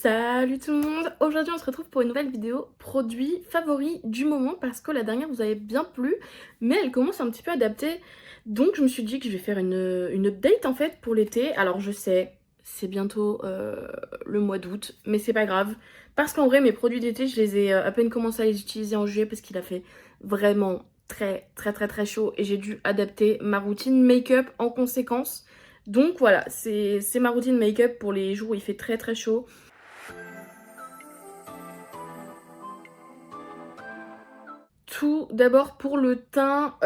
Salut tout le monde! Aujourd'hui on se retrouve pour une nouvelle vidéo produit favori du moment parce que la dernière vous avait bien plu mais elle commence un petit peu adaptée, donc je me suis dit que je vais faire une update en fait pour l'été. Alors je sais, c'est bientôt le mois d'août mais c'est pas grave parce qu'en vrai mes produits d'été je les ai à peine commencé à les utiliser en juillet parce qu'il a fait vraiment très chaud et j'ai dû adapter ma routine make-up en conséquence. Donc voilà, c'est ma routine make-up pour les jours où il fait très chaud. Tout d'abord pour le teint,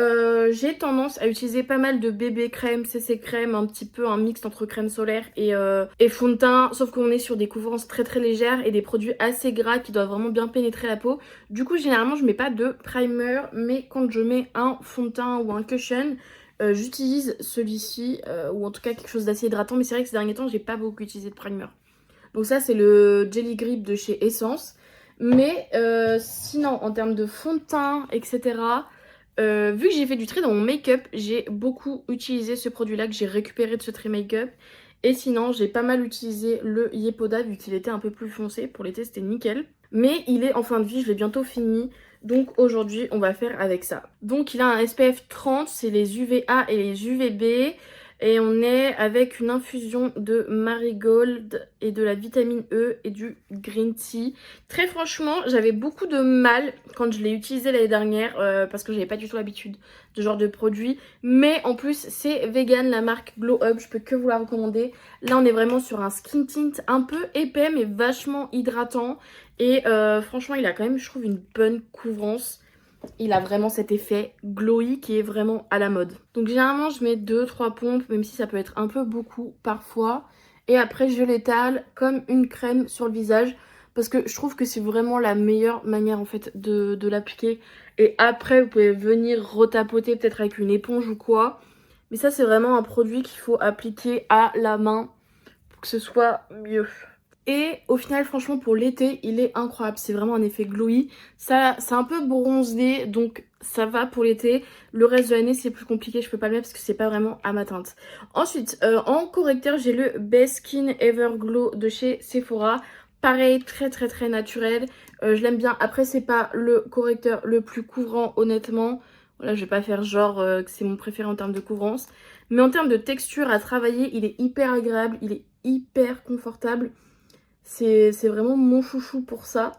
j'ai tendance à utiliser pas mal de bébé crème, CC crème, un petit peu un mix entre crème solaire et fond de teint, sauf qu'on est sur des couvrances très légères et des produits assez gras qui doivent vraiment bien pénétrer la peau. Du coup généralement je mets pas de primer, mais quand je mets un fond de teint ou un cushion, j'utilise celui-ci, ou en tout cas quelque chose d'assez hydratant, mais c'est vrai que ces derniers temps j'ai pas beaucoup utilisé de primer. Donc ça c'est le Jelly Grip de chez Essence. Mais sinon en termes de fond de teint, etc. Vu que j'ai fait du trait dans mon make-up, j'ai beaucoup utilisé ce produit-là que j'ai récupéré de ce trait make-up. Et sinon j'ai pas mal utilisé le Yepoda vu qu'il était un peu plus foncé. Pour l'été c'était nickel. Mais il est en fin de vie, je l'ai bientôt fini. Donc aujourd'hui on va faire avec ça. Donc il a un SPF 30, c'est les UVA et les UVB. Et on est avec une infusion de marigold et de la vitamine E et du green tea. Très franchement, j'avais beaucoup de mal quand je l'ai utilisé l'année dernière parce que j'avais pas du tout l'habitude de ce genre de produit. Mais en plus, c'est vegan, la marque Glow Up, je peux que vous la recommander. Là, on est vraiment sur un skin tint un peu épais mais vachement hydratant. Et franchement, il a quand même, je trouve, une bonne couvrance. Il a vraiment cet effet glowy qui est vraiment à la mode. Donc généralement je mets 2-3 pompes, même si ça peut être un peu beaucoup parfois. Et après je l'étale comme une crème sur le visage parce que je trouve que c'est vraiment la meilleure manière en fait de l'appliquer. Et après vous pouvez venir retapoter peut-être avec une éponge ou quoi. Mais ça c'est vraiment un produit qu'il faut appliquer à la main pour que ce soit mieux. Et au final, franchement, pour l'été, il est incroyable. C'est vraiment un effet glowy. Ça, c'est un peu bronzé, donc ça va pour l'été. Le reste de l'année, c'est plus compliqué. Je peux pas le mettre parce que c'est pas vraiment à ma teinte. Ensuite, en correcteur, j'ai le Best Skin Ever Glow de chez Sephora. Pareil, très naturel. Je l'aime bien. Après, c'est pas le correcteur le plus couvrant, honnêtement. Voilà, je vais pas faire genre que c'est mon préféré en termes de couvrance. Mais en termes de texture à travailler, il est hyper agréable. Il est hyper confortable. C'est vraiment mon chouchou pour ça.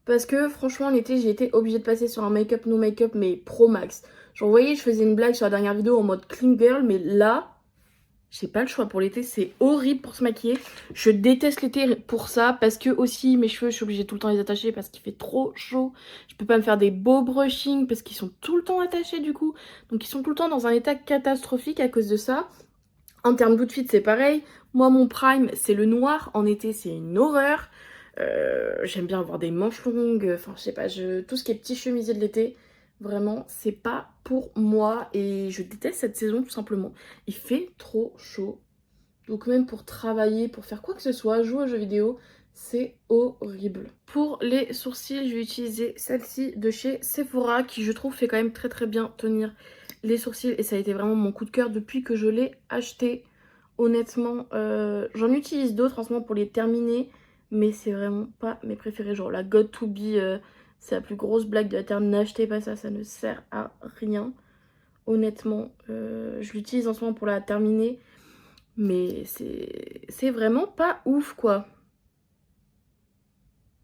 Parce que franchement, l'été, j'ai été obligée de passer sur un make-up, no make-up, mais pro max. Genre, vous voyez, je faisais une blague sur la dernière vidéo en mode clean girl, mais là, j'ai pas le choix pour l'été. C'est horrible pour se maquiller. Je déteste l'été pour ça. Parce que aussi, mes cheveux, je suis obligée tout le temps de les attacher parce qu'il fait trop chaud. Je peux pas me faire des beaux brushing parce qu'ils sont tout le temps attachés du coup. Donc, ils sont tout le temps dans un état catastrophique à cause de ça. En termes d'outfit, c'est pareil. Moi, mon prime, c'est le noir. En été, c'est une horreur. J'aime bien avoir des manches longues. Enfin, je sais pas, tout ce qui est petit chemisier de l'été, vraiment, c'est pas pour moi. Et je déteste cette saison, tout simplement. Il fait trop chaud. Donc même pour travailler, pour faire quoi que ce soit, jouer aux jeux vidéo, c'est horrible. Pour les sourcils, je vais utiliser celle-ci de chez Sephora qui je trouve fait quand même très bien tenir les sourcils. Et ça a été vraiment mon coup de cœur depuis que je l'ai acheté. Honnêtement, j'en utilise d'autres en ce moment pour les terminer. Mais c'est vraiment pas mes préférés. Genre la God to Be, c'est la plus grosse blague de la terre. N'achetez pas ça, ça ne sert à rien. Honnêtement, je l'utilise en ce moment pour la terminer. Mais c'est vraiment pas ouf, quoi.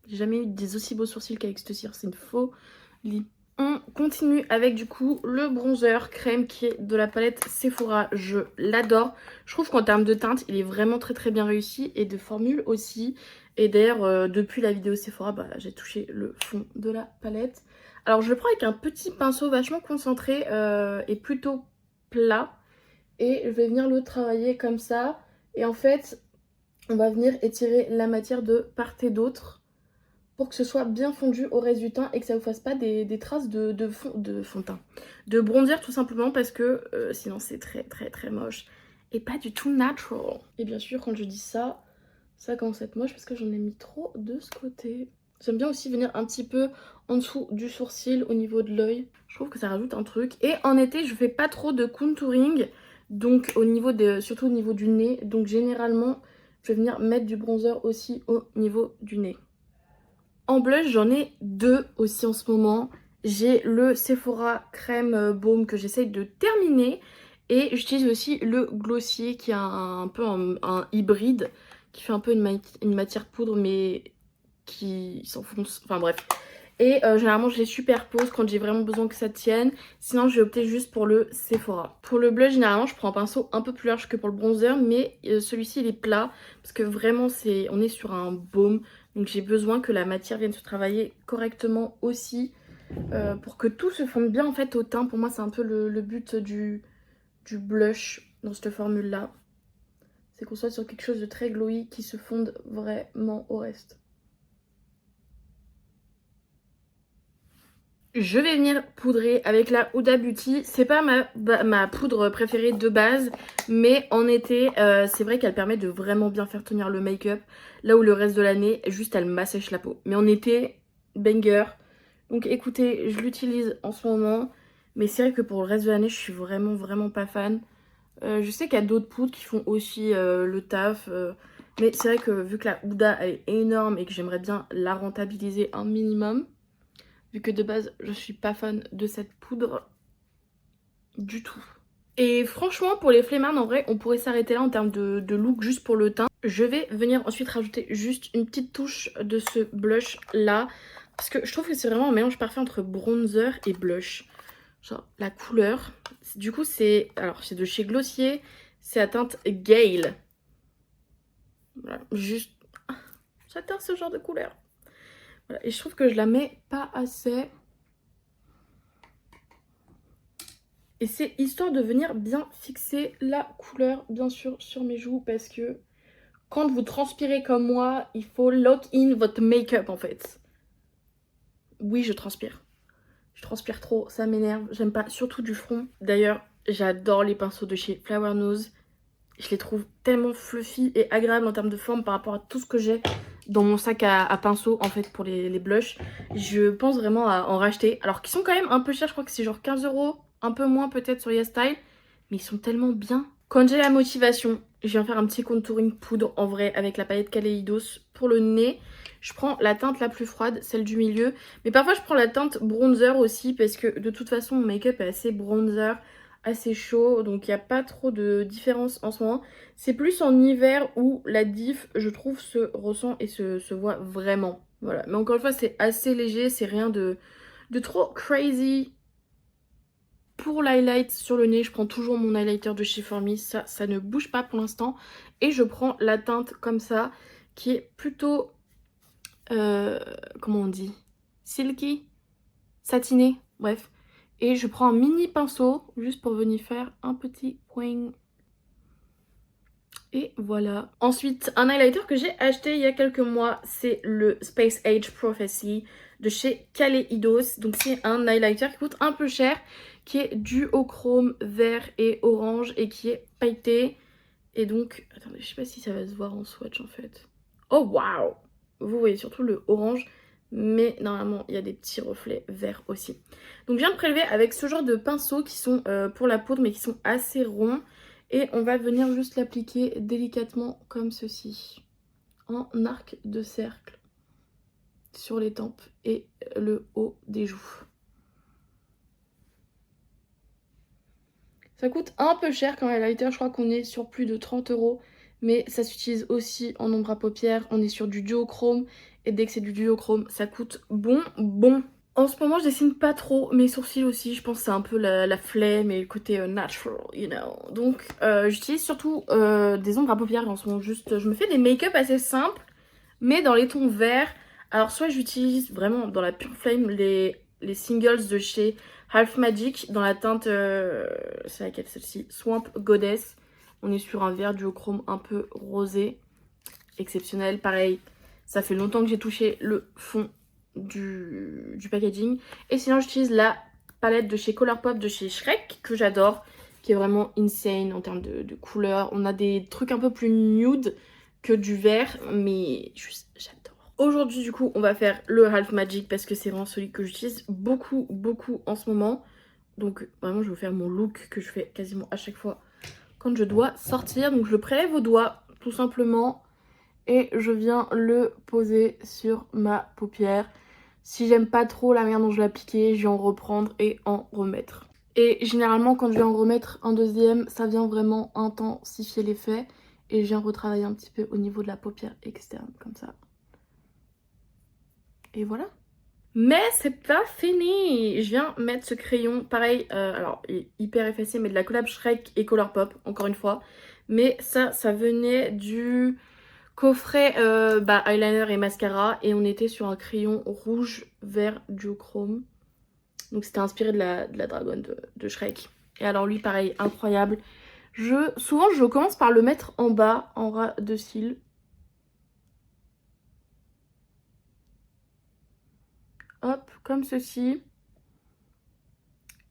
J'ai jamais eu des aussi beaux sourcils qu'avec ce cire, c'est une folie. On continue avec du coup le bronzer crème qui est de la palette Sephora. Je l'adore. Je trouve qu'en termes de teinte, il est vraiment très bien réussi et de formule aussi. Et d'ailleurs, depuis la vidéo Sephora, bah, j'ai touché le fond de la palette. Alors je le prends avec un petit pinceau vachement concentré et plutôt plat. Et je vais venir le travailler comme ça. Et en fait, on va venir étirer la matière de part et d'autre pour que ce soit bien fondu au reste du teint et que ça vous fasse pas des traces de fond de teint. De bronzer tout simplement parce que sinon c'est très moche et pas du tout natural. Et bien sûr, quand je dis ça, ça commence à être moche parce que j'en ai mis trop de ce côté. J'aime bien aussi venir un petit peu en dessous du sourcil au niveau de l'œil. Je trouve que ça rajoute un truc. Et en été, je fais pas trop de contouring. Donc surtout au niveau du nez. Donc généralement, je vais venir mettre du bronzer aussi au niveau du nez. En blush, j'en ai deux aussi en ce moment. J'ai le Sephora crème baume que j'essaye de terminer. Et j'utilise aussi le Glossier qui a un peu un hybride, qui fait un peu une matière poudre mais qui s'enfonce. Enfin bref. Et généralement je les superpose quand j'ai vraiment besoin que ça tienne. Sinon je vais opter juste pour le Sephora. Pour le blush généralement je prends un pinceau un peu plus large que pour le bronzer. Mais celui-ci il est plat. Parce que vraiment on est sur un baume. Donc j'ai besoin que la matière vienne se travailler correctement aussi. Pour que tout se fonde bien en fait au teint. Pour moi c'est un peu le but du blush dans cette formule là. C'est qu'on soit sur quelque chose de très glowy qui se fonde vraiment au reste. Je vais venir poudrer avec la Huda Beauty. C'est pas ma poudre préférée de base, mais en été, c'est vrai qu'elle permet de vraiment bien faire tenir le make-up. Là où le reste de l'année, juste elle m'assèche la peau. Mais en été, banger. Donc écoutez, je l'utilise en ce moment. Mais c'est vrai que pour le reste de l'année, je suis vraiment pas fan. Je sais qu'il y a d'autres poudres qui font aussi le taf. Mais c'est vrai que vu que la Huda elle est énorme et que j'aimerais bien la rentabiliser un minimum, vu que de base je suis pas fan de cette poudre du tout. Et franchement pour les flemmards en vrai on pourrait s'arrêter là en termes de look juste pour le teint. Je vais venir ensuite rajouter juste une petite touche de ce blush là. Parce que je trouve que c'est vraiment un mélange parfait entre bronzer et blush. Genre la couleur. Du coup c'est de chez Glossier. C'est la teinte Gale. Voilà, juste j'adore ce genre de couleur. Voilà, et je trouve que je la mets pas assez. Et c'est histoire de venir bien fixer la couleur, bien sûr, sur mes joues. Parce que quand vous transpirez comme moi, il faut lock in votre make-up, en fait. Oui, je transpire. Je transpire trop, ça m'énerve. J'aime pas, surtout du front. D'ailleurs, j'adore les pinceaux de chez Flower Nose. Je les trouve tellement fluffy et agréables en termes de forme par rapport à tout ce que j'ai dans mon sac à pinceaux, en fait, pour les blushs. Je pense vraiment à en racheter. Alors qu'ils sont quand même un peu chers, je crois que c'est genre 15 €. Un peu moins peut-être sur YesStyle, mais ils sont tellement bien. Quand j'ai la motivation, je viens faire un petit contouring poudre en vrai avec la palette Kaleidos pour le nez. Je prends la teinte la plus froide, celle du milieu. Mais parfois je prends la teinte bronzer aussi parce que de toute façon mon make-up est assez bronzer, assez chaud. Donc il n'y a pas trop de différence en ce moment. C'est plus en hiver où la diff je trouve se ressent et se voit vraiment. Voilà, mais encore une fois c'est assez léger, c'est rien de trop crazy. Pour l'highlight sur le nez, je prends toujours mon highlighter de chez Formie, ça ne bouge pas pour l'instant. Et je prends la teinte comme ça, qui est plutôt, comment on dit, silky, satiné, bref. Et je prends un mini pinceau, juste pour venir faire un petit point. Et voilà. Ensuite, un highlighter que j'ai acheté il y a quelques mois, c'est le Space Age Prophecy de chez Kaleidos. Donc c'est un highlighter qui coûte un peu cher, qui est duochrome vert et orange et qui est pailleté. Et donc, attendez, je sais pas si ça va se voir en swatch en fait. Oh waouh! Vous voyez surtout le orange, mais normalement il y a des petits reflets verts aussi. Donc je viens de prélever avec ce genre de pinceaux qui sont pour la poudre mais qui sont assez ronds. Et on va venir juste l'appliquer délicatement comme ceci, en arc de cercle sur les tempes et le haut des joues. Ça coûte un peu cher comme highlighter, je crois qu'on est sur plus de 30 €. Mais ça s'utilise aussi en ombre à paupières, on est sur du duochrome. Et dès que c'est du duochrome, ça coûte bon. En ce moment, je dessine pas trop mes sourcils aussi. Je pense que c'est un peu la flemme et le côté natural, you know. Donc, j'utilise surtout des ombres à paupières en ce moment. Juste, je me fais des make-up assez simples, mais dans les tons verts. Alors, soit j'utilise vraiment dans la pure flame les singles de chez Half Magic dans la teinte, c'est laquelle celle-ci? Swamp Goddess. On est sur un vert duochrome un peu rosé. Exceptionnel. Pareil, ça fait longtemps que j'ai touché le fond du packaging. Et sinon j'utilise la palette de chez Colourpop de chez Shrek que j'adore, qui est vraiment insane en termes de couleurs. On a des trucs un peu plus nude que du vert, mais j'adore. Aujourd'hui du coup on va faire le Half Magic parce que c'est vraiment celui que j'utilise beaucoup en ce moment. Donc vraiment je vais vous faire mon look que je fais quasiment à chaque fois quand je dois sortir. Donc je le prélève au doigt tout simplement. et je viens le poser sur ma paupière. Si j'aime pas trop la manière dont je l'ai appliqué, je vais en reprendre et en remettre. Et généralement quand je vais en remettre un deuxième, ça vient vraiment intensifier l'effet. Et je viens retravailler un petit peu au niveau de la paupière externe, comme ça. Et voilà. Mais c'est pas fini. Je viens mettre ce crayon, pareil, alors il est hyper effacé, mais de la collab Shrek et Colourpop, encore une fois. Mais ça venait du coffret eyeliner et mascara. Et on était sur un crayon rouge, vert, duochrome. Donc c'était inspiré de la dragonne de Shrek. Et alors lui, pareil, incroyable. Souvent, je commence par le mettre en bas, en ras de cils. Hop, comme ceci.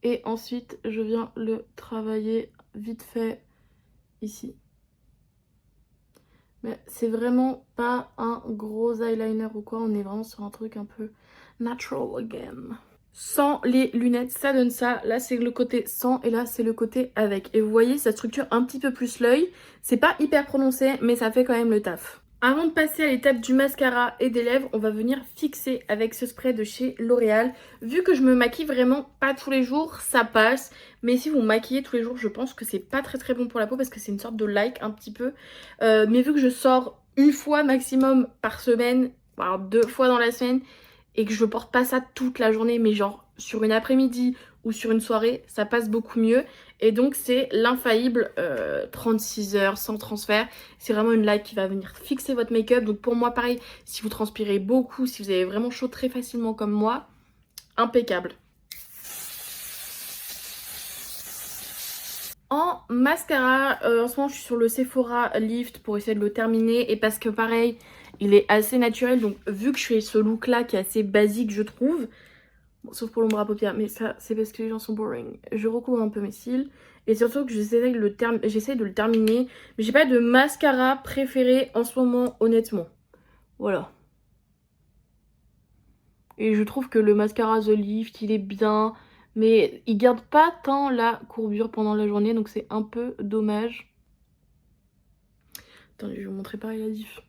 Et ensuite, je viens le travailler vite fait ici. Mais c'est vraiment pas un gros eyeliner ou quoi. On est vraiment sur un truc un peu natural again. Sans les lunettes, ça donne ça. Là, c'est le côté sans et là, c'est le côté avec. Et vous voyez, ça structure un petit peu plus l'œil. C'est pas hyper prononcé, mais ça fait quand même le taf. Avant de passer à l'étape du mascara et des lèvres, on va venir fixer avec ce spray de chez L'Oréal. Vu que je me maquille vraiment pas tous les jours, ça passe. Mais si vous maquillez tous les jours, je pense que c'est pas très bon pour la peau parce que c'est une sorte de like un petit peu. Mais vu que je sors une fois maximum par semaine, voire 2 fois dans la semaine, et que je porte pas ça toute la journée, mais genre sur une après-midi ou sur une soirée, ça passe beaucoup mieux. Et donc c'est l'infaillible 36 heures sans transfert. C'est vraiment une light qui va venir fixer votre make-up. Donc pour moi pareil, si vous transpirez beaucoup, si vous avez vraiment chaud très facilement comme moi, impeccable. En mascara, en ce moment je suis sur le Sephora Lift pour essayer de le terminer. Et parce que pareil, il est assez naturel. Donc vu que je fais ce look là qui est assez basique je trouve, bon, sauf pour l'ombre à paupières, mais ça c'est parce que les gens sont boring. Je recouvre un peu mes cils. Et surtout que j'essaie de le terminer. Mais j'ai pas de mascara préféré en ce moment, honnêtement. Voilà. Et je trouve que le mascara The Lift, il est bien. Mais il garde pas tant la courbure pendant la journée. Donc c'est un peu dommage. Attendez, je vais vous montrer pareil la diff.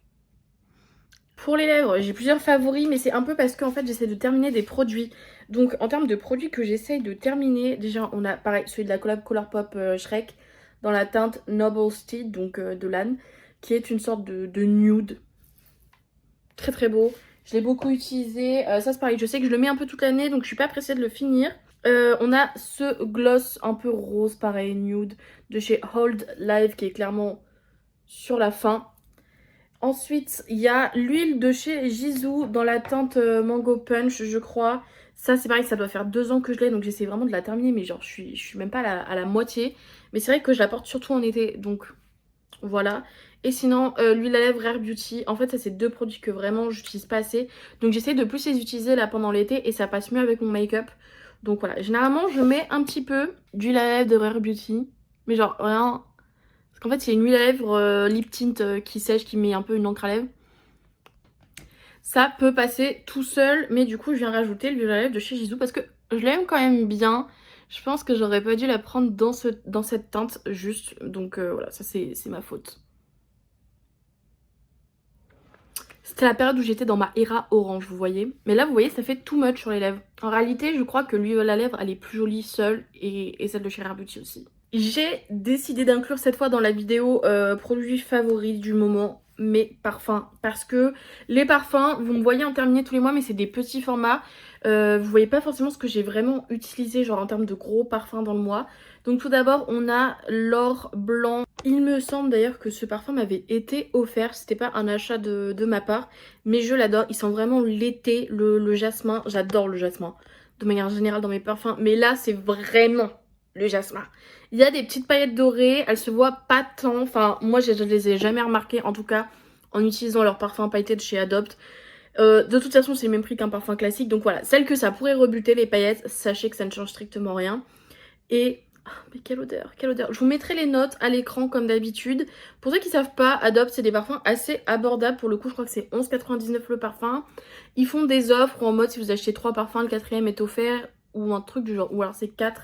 Pour les lèvres, j'ai plusieurs favoris, mais c'est un peu parce qu'en fait j'essaie de terminer des produits. Donc en termes de produits que j'essaie de terminer, déjà on a pareil celui de la collab Colourpop Shrek dans la teinte Noble Steed, donc de l'âne, qui est une sorte de nude. Très beau. Je l'ai beaucoup utilisé. Ça c'est pareil, je sais que je le mets un peu toute l'année, donc je suis pas pressée de le finir. On a ce gloss un peu rose, pareil, nude, de chez Hold Live, qui est clairement sur la fin. Ensuite, il y a l'huile de chez Jisoo dans la teinte Mango Punch, je crois. Ça, c'est pareil, ça doit faire 2 ans que je l'ai, donc j'essaie vraiment de la terminer, mais genre, je suis même pas à la moitié. Mais c'est vrai que je la porte surtout en été, donc voilà. Et sinon, l'huile à lèvres Rare Beauty. En fait, ça, c'est 2 produits que vraiment, j'utilise pas assez. Donc, j'essaie de plus les utiliser là pendant l'été et ça passe mieux avec mon make-up. Donc voilà, généralement, je mets un petit peu d'huile à lèvres de Rare Beauty. Mais genre, rien... En fait, c'est une huile à lèvres lip tint qui sèche, qui met un peu une encre à lèvres. Ça peut passer tout seul, mais du coup, je viens rajouter l'huile à lèvres de chez Jisoo parce que je l'aime quand même bien. Je pense que j'aurais pas dû la prendre dans cette teinte juste. Donc voilà, ça c'est ma faute. C'était la période où j'étais dans ma era orange, vous voyez. Mais là, vous voyez, ça fait too much sur les lèvres. En réalité, je crois que l'huile à lèvres, elle est plus jolie seule et celle de chez Rare Beauty aussi. J'ai décidé d'inclure cette fois dans la vidéo produits favoris du moment, mes parfums. Parce que les parfums, vous me voyez en terminer tous les mois, mais c'est des petits formats. Vous voyez pas forcément ce que j'ai vraiment utilisé, genre en termes de gros parfums dans le mois. Donc tout d'abord, on a l'or blanc. Il me semble d'ailleurs que ce parfum m'avait été offert. C'était pas un achat de ma part, mais je l'adore. Il sent vraiment l'été, le jasmin. J'adore le jasmin, de manière générale dans mes parfums. Mais là, c'est vraiment le jasmin. Il y a des petites paillettes dorées, elles se voient pas tant, enfin moi je les ai jamais remarquées en tout cas en utilisant leur parfum pailleté de chez Adopt. De toute façon c'est le même prix qu'un parfum classique, donc voilà, celles que ça pourrait rebuter les paillettes, sachez que ça ne change strictement rien. Et mais quelle odeur, quelle odeur. Je vous mettrai les notes à l'écran comme d'habitude. Pour ceux qui savent pas, Adopt c'est des parfums assez abordables. Pour le coup je crois que c'est 11,99 le parfum. Ils font des offres en mode si vous achetez 3 parfums, le 4e est offert ou un truc du genre, ou alors c'est 4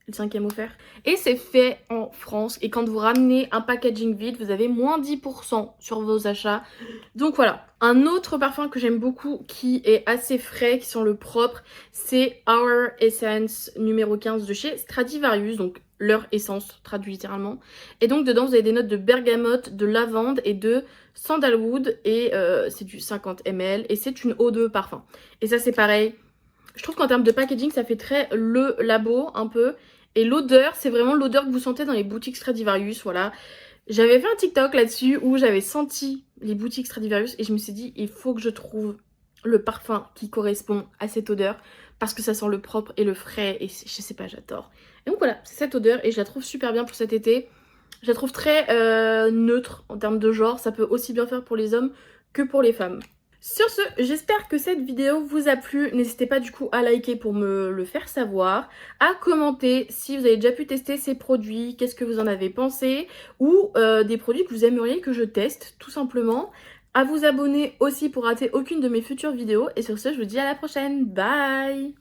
le 5e offert. Et c'est fait en France. Et quand vous ramenez un packaging vide, vous avez moins 10% sur vos achats. Donc voilà. Un autre parfum que j'aime beaucoup, qui est assez frais, qui sent le propre, c'est Our Essence numéro 15 de chez Stradivarius. Donc leur essence, traduit littéralement. Et donc dedans, vous avez des notes de bergamote, de lavande et de sandalwood. Et c'est du 50 ml. Et c'est une eau de parfum. Et ça, c'est pareil. Je trouve qu'en termes de packaging, ça fait très le labo, un peu. Et l'odeur, c'est vraiment l'odeur que vous sentez dans les boutiques Stradivarius, voilà. J'avais fait un TikTok là-dessus où j'avais senti les boutiques Stradivarius et je me suis dit, il faut que je trouve le parfum qui correspond à cette odeur parce que ça sent le propre et le frais et je sais pas, j'adore. Et donc voilà, c'est cette odeur et je la trouve super bien pour cet été. Je la trouve très neutre en termes de genre, ça peut aussi bien faire pour les hommes que pour les femmes. Sur ce, j'espère que cette vidéo vous a plu. N'hésitez pas du coup à liker pour me le faire savoir, à commenter si vous avez déjà pu tester ces produits, qu'est-ce que vous en avez pensé, ou des produits que vous aimeriez que je teste, tout simplement. À vous abonner aussi pour rater aucune de mes futures vidéos. Et sur ce, je vous dis à la prochaine. Bye!